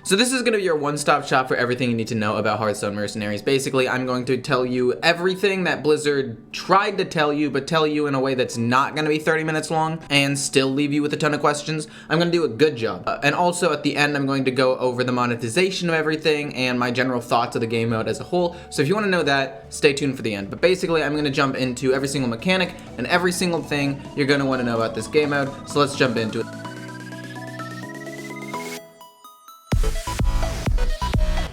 So this is going to be your one-stop shop for everything you need to know about Hearthstone Mercenaries. Basically, I'm going to tell you everything that Blizzard tried to tell you, but tell you in a way that's not going to be 30 minutes long and still leave you with a ton of questions. I'm going to do a good job. And also at the end, I'm going to go over the monetization of everything and my general thoughts of the game mode as a whole. So if you want to know that, stay tuned for the end. But basically, I'm going to jump into every single mechanic and every single thing you're going to want to know about this game mode. So let's jump into it.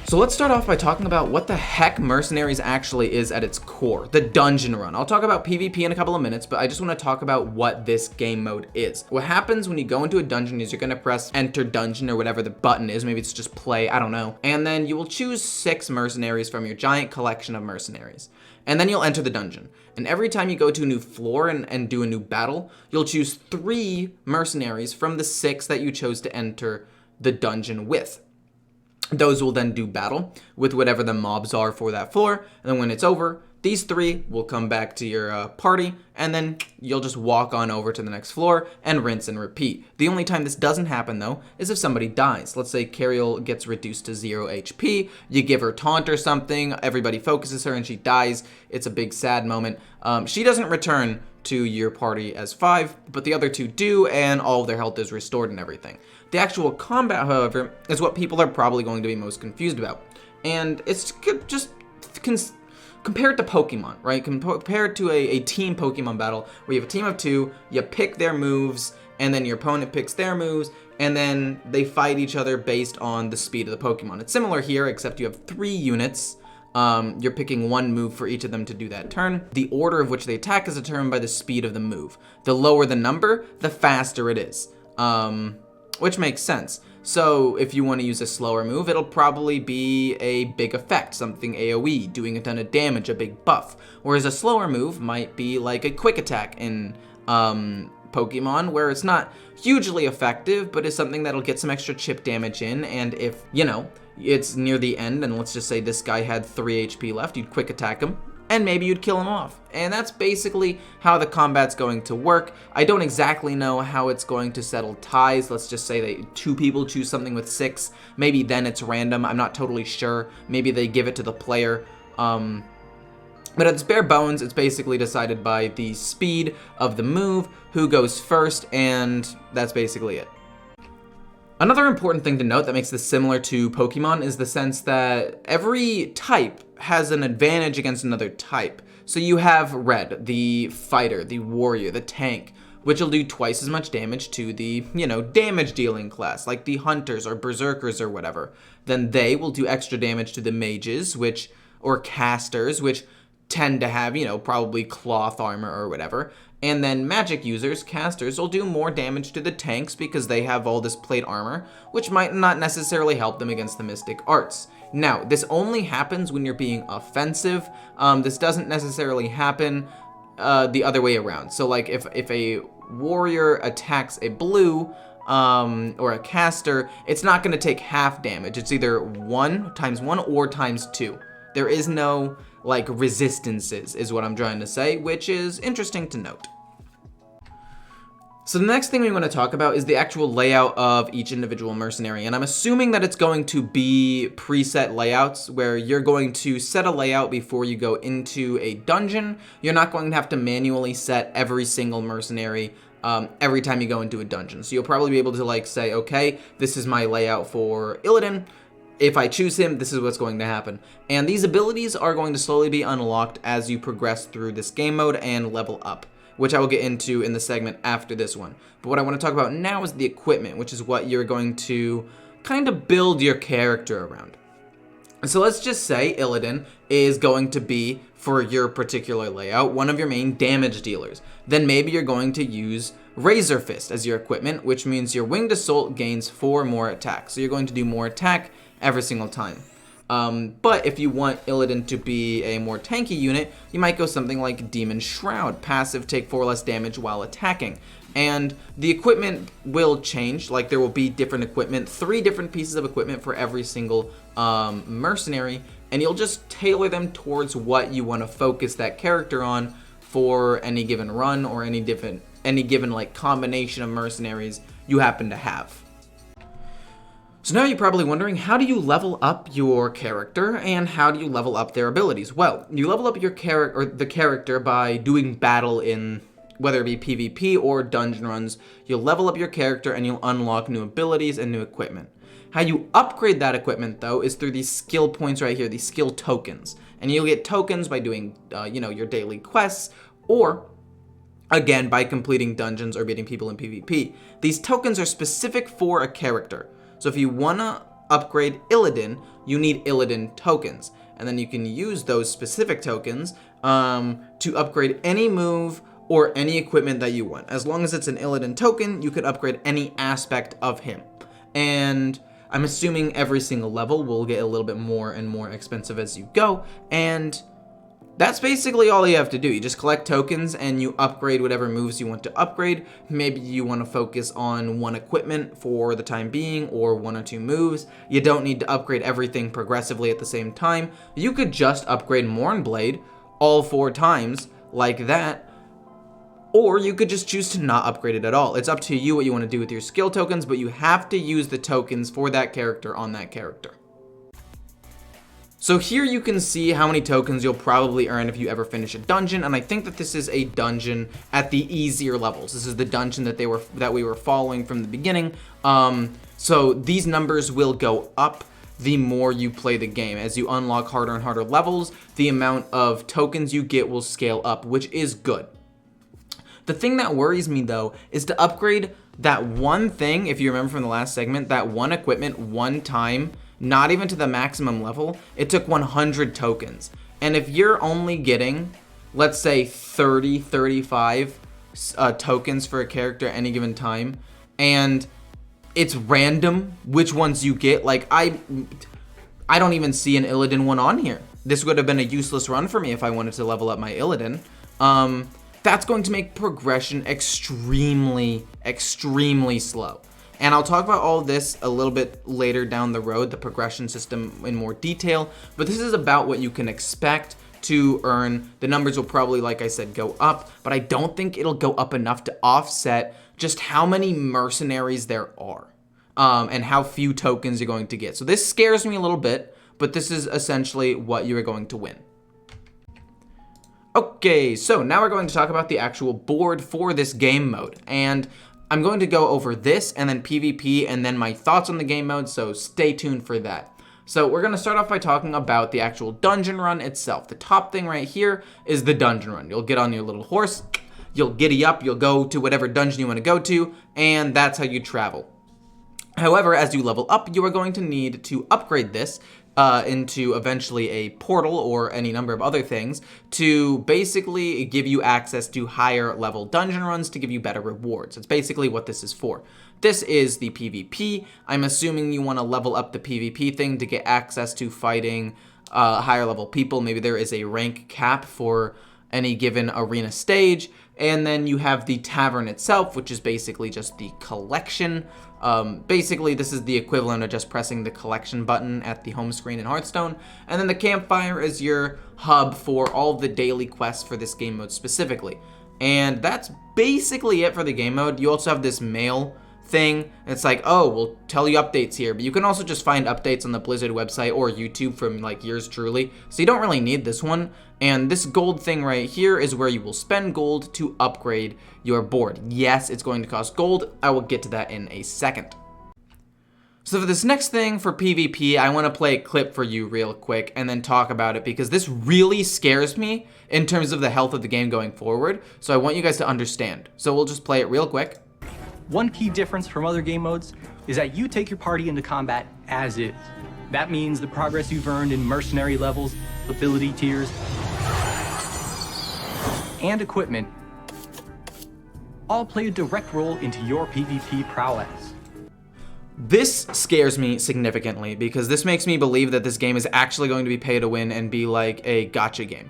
So let's start off by talking about what the heck Mercenaries actually is at its core, the dungeon run. I'll talk about PvP in a couple of minutes, but I just want to talk about what this game mode is. What happens when you go into a dungeon is you're going to press enter dungeon or whatever the button is, maybe it's just play, I don't know, and then you will choose 6 mercenaries from your giant collection of mercenaries. And then you'll enter the dungeon. And every time you go to a new floor and do a new battle, you'll choose 3 mercenaries from the 6 that you chose to enter the dungeon with. Those will then do battle with whatever the mobs are for that floor, and then when it's over, these 3 will come back to your party, and then you'll just walk on over to the next floor and rinse and repeat. The only time this doesn't happen, though, is if somebody dies. Let's say Cariel gets reduced to 0 HP, you give her taunt or something, everybody focuses her and she dies. It's a big sad moment. She doesn't return to your party as 5, but the other 2 do, and all of their health is restored and everything. The actual combat, however, is what people are probably going to be most confused about. And it's just compared to Pokemon, right? Compared to a team Pokemon battle where you have a team of 2, you pick their moves, and then your opponent picks their moves, and then they fight each other based on the speed of the Pokemon. It's similar here, except you have 3 units. You're picking 1 move for each of them to do that turn. The order of which they attack is determined by the speed of the move. The lower the number, the faster it is. Which makes sense. So if you want to use a slower move, it'll probably be a big effect, something AoE, doing a ton of damage, a big buff. Whereas a slower move might be like a quick attack in Pokemon, where it's not hugely effective, but is something that'll get some extra chip damage in, and if, you know, it's near the end, and let's just say this guy had 3 HP left, you'd quick attack him, and maybe you'd kill him off. And that's basically how the combat's going to work. I don't exactly know how it's going to settle ties. Let's just say that 2 people choose something with 6. Maybe then it's random. I'm not totally sure. Maybe they give it to the player. But at its bare bones, it's basically decided by the speed of the move, who goes first, and that's basically it. Another important thing to note that makes this similar to Pokemon is the sense that every type has an advantage against another type. So you have Red, the fighter, the warrior, the tank, which will do twice as much damage to the, damage dealing class, like the hunters or berserkers or whatever. Then they will do extra damage to the mages, or casters, which tend to have, probably cloth armor or whatever. And then magic users, casters, will do more damage to the tanks because they have all this plate armor, which might not necessarily help them against the mystic arts. Now, this only happens when you're being offensive. This doesn't necessarily happen the other way around. So like if a warrior attacks a blue or a caster, it's not going to take half damage. It's either 1 times 1 or times 2. There is no like resistances is what I'm trying to say, which is interesting to note. So the next thing we want to talk about is the actual layout of each individual mercenary, and I'm assuming that it's going to be preset layouts where you're going to set a layout before you go into a dungeon. You're not going to have to manually set every single mercenary every time you go into a dungeon. So you'll probably be able to like say, okay, this is my layout for Illidan. If I choose him, this is what's going to happen. And these abilities are going to slowly be unlocked as you progress through this game mode and level up, which I will get into in the segment after this one. But what I want to talk about now is the equipment, which is what you're going to kind of build your character around. So let's just say Illidan is going to be, for your particular layout, one of your main damage dealers. Then maybe you're going to use Razor Fist as your equipment, which means your Winged Assault gains 4 more attacks. So you're going to do more attack every single time. But if you want Illidan to be a more tanky unit, you might go something like Demon Shroud, passive, take 4 less damage while attacking. And the equipment will change, like there will be different equipment, 3 different pieces of equipment for every single mercenary, and you'll just tailor them towards what you want to focus that character on for any given run or any given like combination of mercenaries you happen to have. So now you're probably wondering, how do you level up your character and how do you level up their abilities? Well, you level up your character by doing battle in, whether it be PvP or dungeon runs. You'll level up your character and you'll unlock new abilities and new equipment. How you upgrade that equipment, though, is through these skill points right here, these skill tokens. And you'll get tokens by doing, your daily quests, or again, by completing dungeons or beating people in PvP. These tokens are specific for a character. So if you want to upgrade Illidan, you need Illidan tokens. And then you can use those specific tokens to upgrade any move or any equipment that you want. As long as it's an Illidan token, you could upgrade any aspect of him. And I'm assuming every single level will get a little bit more and more expensive as you go. And that's basically all you have to do. You just collect tokens and you upgrade whatever moves you want to upgrade. Maybe you want to focus on one equipment for the time being or one or two moves. You don't need to upgrade everything progressively at the same time. You could just upgrade Mournblade all 4 times like that. Or you could just choose to not upgrade it at all. It's up to you what you want to do with your skill tokens, but you have to use the tokens for that character on that character. So here you can see how many tokens you'll probably earn if you ever finish a dungeon, and I think that this is a dungeon at the easier levels. This is the dungeon that we were following from the beginning. So these numbers will go up the more you play the game. As you unlock harder and harder levels, the amount of tokens you get will scale up, which is good. The thing that worries me, though, is to upgrade that one thing, if you remember from the last segment, that one equipment one time, not even to the maximum level, it took 100 tokens. And if you're only getting, let's say 30, 35 tokens for a character at any given time, and it's random which ones you get, like I don't even see an Illidan one on here. This would have been a useless run for me if I wanted to level up my Illidan. That's going to make progression extremely, extremely slow. And I'll talk about all of this a little bit later down the road, the progression system in more detail, but this is about what you can expect to earn. The numbers will probably, like I said, go up, but I don't think it'll go up enough to offset just how many mercenaries there are, and how few tokens you're going to get. So this scares me a little bit, but this is essentially what you are going to win. Okay, so now we're going to talk about the actual board for this game mode, and I'm going to go over this and then PvP and then my thoughts on the game mode, so stay tuned for that. So we're going to start off by talking about the actual dungeon run itself. The top thing right here is the dungeon run. You'll get on your little horse, you'll giddy up, you'll go to whatever dungeon you want to go to, and that's how you travel. However, as you level up, you are going to need to upgrade this into eventually a portal or any number of other things to basically give you access to higher level dungeon runs to give you better rewards. It's basically what this is for. This is the PvP. I'm assuming you want to level up the PvP thing to get access to fighting higher level people. Maybe there is a rank cap for any given arena stage. And then you have the tavern itself, which is basically just the collection. Basically, this is the equivalent of just pressing the collection button at the home screen in Hearthstone. And then the campfire is your hub for all of the daily quests for this game mode specifically. And that's basically it for the game mode. You also have this mail thing. It's like, oh, we'll tell you updates here, but you can also just find updates on the Blizzard website or YouTube from like yours truly, so you don't really need this one. And this gold thing right here is where you will spend gold to upgrade your board. Yes, it's going to cost gold. I will get to that in a second. So for this next thing for PvP, I want to play a clip for you real quick and then talk about it because this really scares me in terms of the health of the game going forward, so I want you guys to understand. So we'll just play it real quick. One key difference from other game modes is that you take your party into combat as is. That means the progress you've earned in mercenary levels, ability tiers, and equipment all play a direct role into your PvP prowess. This scares me significantly because this makes me believe that this game is actually going to be pay to win and be like a gacha game.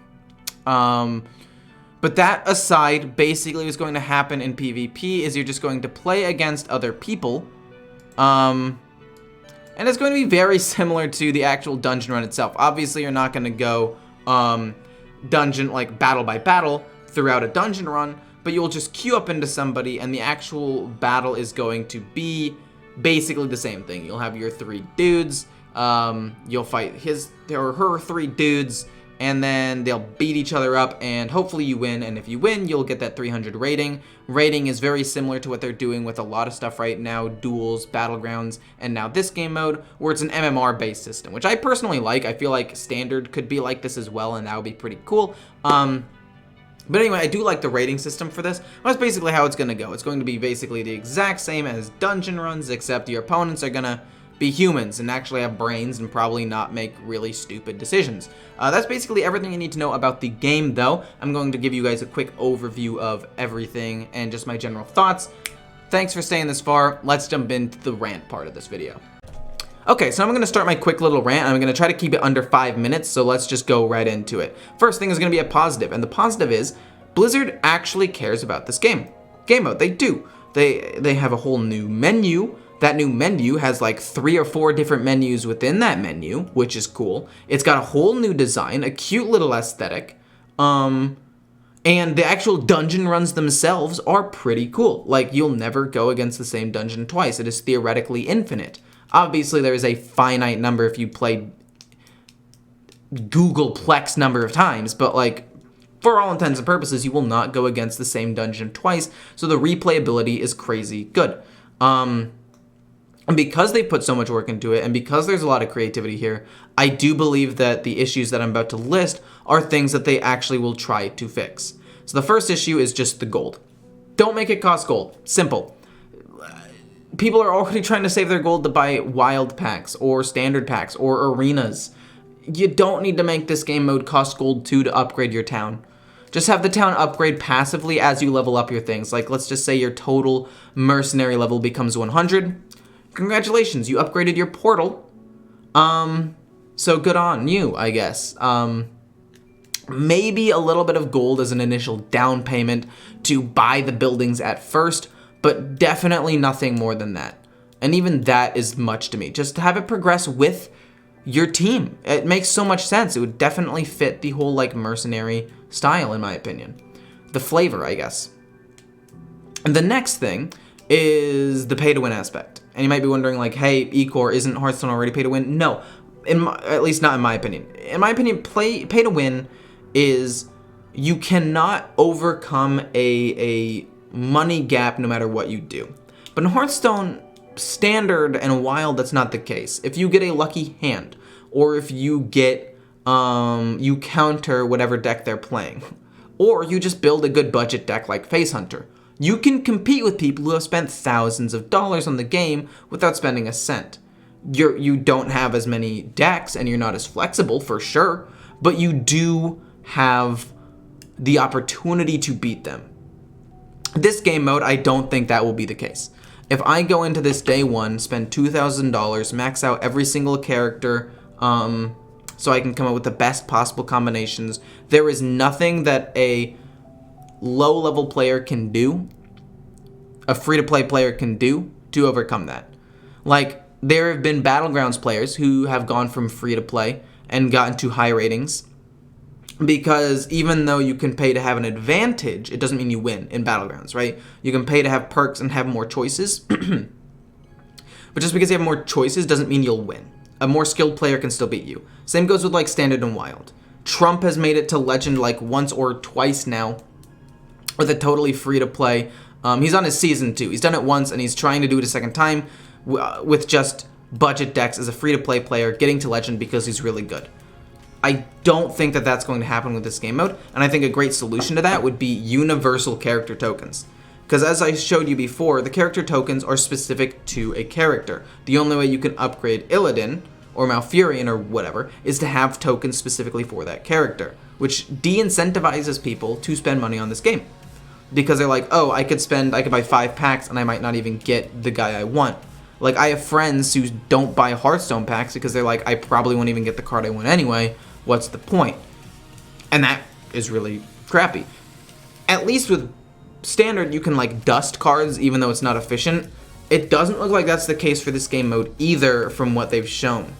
But that aside, basically what's going to happen in PvP is you're just going to play against other people. And it's going to be very similar to the actual dungeon run itself. Obviously, you're not going to go dungeon, like battle by battle throughout a dungeon run, but you'll just queue up into somebody and the actual battle is going to be basically the same thing. You'll have your 3 dudes, you'll fight his or her 3 dudes, and then they'll beat each other up, and hopefully you win, and if you win, you'll get that 300 rating. Rating is very similar to what they're doing with a lot of stuff right now, duels, battlegrounds, and now this game mode, where it's an MMR-based system, which I personally like. I feel like Standard could be like this as well, and that would be pretty cool. But anyway, I do like the rating system for this. That's basically how it's going to go. It's going to be basically the exact same as dungeon runs, except your opponents are going to be humans and actually have brains and probably not make really stupid decisions. That's basically everything you need to know about the game, though. I'm going to give you guys a quick overview of everything and just my general thoughts. Thanks for staying this far. Let's jump into the rant part of this video. Okay, so I'm going to start my quick little rant. I'm going to try to keep it under 5 minutes, so let's just go right into it. First thing is going to be a positive, and the positive is Blizzard actually cares about this game mode. They do. They have a whole new menu. That new menu has like 3 or 4 different menus within that menu, which is cool. It's got a whole new design, a cute little aesthetic, and the actual dungeon runs themselves are pretty cool. Like, you'll never go against the same dungeon twice. It is theoretically infinite. Obviously, there is a finite number if you play Googleplex number of times, but like, for all intents and purposes, you will not go against the same dungeon twice, so the replayability is crazy good. And because they put so much work into it, and because there's a lot of creativity here, I do believe that the issues that I'm about to list are things that they actually will try to fix. So the first issue is just the gold. Don't make it cost gold. Simple. People are already trying to save their gold to buy wild packs, or standard packs, or arenas. You don't need to make this game mode cost gold too to upgrade your town. Just have the town upgrade passively as you level up your things. Like, let's just say your total mercenary level becomes 100. Congratulations, you upgraded your portal. So good on you, I guess. Maybe a little bit of gold as an initial down payment to buy the buildings at first, but definitely nothing more than that. And even that is much to me. Just to have it progress with your team. It makes so much sense. It would definitely fit the whole like mercenary style, in my opinion. The flavor, I guess. And the next thing is the pay to win aspect. And you might be wondering like, hey, eCore, isn't Hearthstone already pay to win? No, at least not in my opinion. In my opinion, pay to win is you cannot overcome a money gap no matter what you do. But in Hearthstone Standard and Wild, that's not the case. If you get a lucky hand, or if you get you counter whatever deck they're playing, or you just build a good budget deck like Face Hunter, you can compete with people who have spent thousands of dollars on the game without spending a cent. You don't have as many decks and you're not as flexible for sure, but you do have the opportunity to beat them. This game mode, I don't think that will be the case. If I go into this day one, spend $2,000, max out every single character, so I can come up with the best possible combinations, there is nothing that a low-level player can do, a free-to-play player can do, to overcome that. Like, there have been Battlegrounds players who have gone from free-to-play and gotten to high ratings, because even though you can pay to have an advantage, it doesn't mean you win in Battlegrounds, right? You can pay to have perks and have more choices, but just because you have more choices doesn't mean you'll win. A more skilled player can still beat you. Same goes with like Standard and Wild. Trump has made it to Legend like once or twice now with a totally free-to-play. He's on his season 2. He's done it once and he's trying to do it a second time with just budget decks as a free-to-play player getting to Legend because he's really good. I don't think that that's going to happen with this game mode, and I think a great solution to that would be universal character tokens. Because as I showed you before, the character tokens are specific to a character. The only way you can upgrade Illidan, or Malfurion, or whatever, is to have tokens specifically for that character, which de-incentivizes people to spend money on this game. Because they're like, oh, I could buy 5 packs and I might not even get the guy I want. Like, I have friends who don't buy Hearthstone packs because they're like, I probably won't even get the card I want anyway. What's the point? And that is really crappy. At least with Standard, you can like dust cards even though it's not efficient. It doesn't look like that's the case for this game mode either from what they've shown.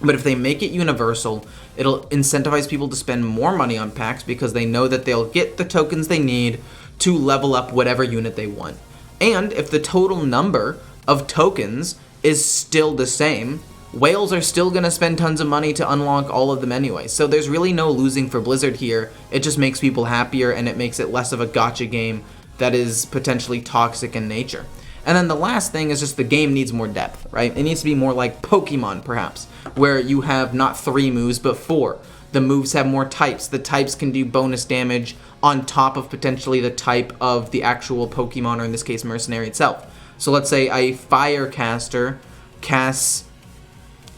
But if they make it universal, it'll incentivize people to spend more money on packs because they know that they'll get the tokens they need to level up whatever unit they want. And if the total number of tokens is still the same. Whales are still going to spend tons of money to unlock all of them anyway, so there's really no losing for Blizzard here. It just makes people happier, and it makes it less of a gacha game that is potentially toxic in nature. And then the last thing is just the game needs more depth, right? It needs to be more like Pokemon, perhaps, where you have not 3 moves, but 4. The moves have more types. The types can do bonus damage on top of potentially the type of the actual Pokemon, or in this case, Mercenary itself. So let's say a Fire Caster casts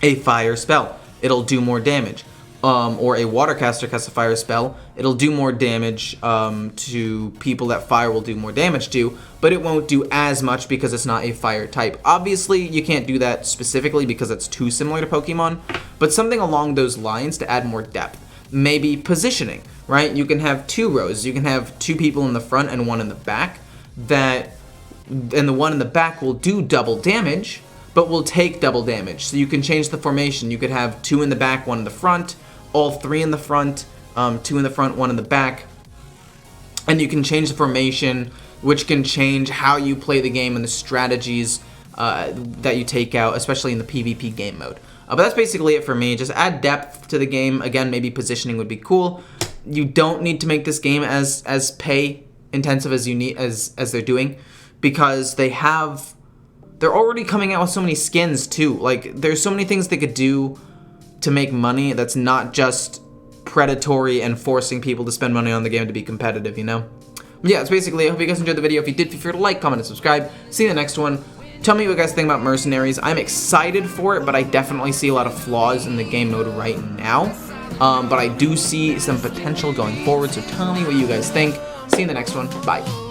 a fire spell, it'll do more damage. Or a water caster casts a fire spell, it'll do more damage to people that fire will do more damage to, but it won't do as much because it's not a fire type. Obviously, you can't do that specifically because it's too similar to Pokemon, but something along those lines to add more depth. Maybe positioning, right? You can have 2 rows. You can have 2 people in the front and 1 in the back, and the one in the back will do double damage, but will take double damage. So you can change the formation. You could have 2 in the back, 1 in the front, all 3 in the front, 2 in the front, 1 in the back. And you can change the formation, which can change how you play the game and the strategies that you take out, especially in the PvP game mode. But that's basically it for me. Just add depth to the game. Again, maybe positioning would be cool. You don't need to make this game as pay intensive as you need as they're doing, because they're already coming out with so many skins too. Like, there's so many things they could do to make money that's not just predatory and forcing people to spend money on the game to be competitive, you know? Yeah, that's basically it. I hope you guys enjoyed the video. If you did, feel free to like, comment, and subscribe. See you in the next one. Tell me what you guys think about Mercenaries. I'm excited for it, but I definitely see a lot of flaws in the game mode right now. But I do see some potential going forward, so tell me what you guys think. See you in the next one. Bye.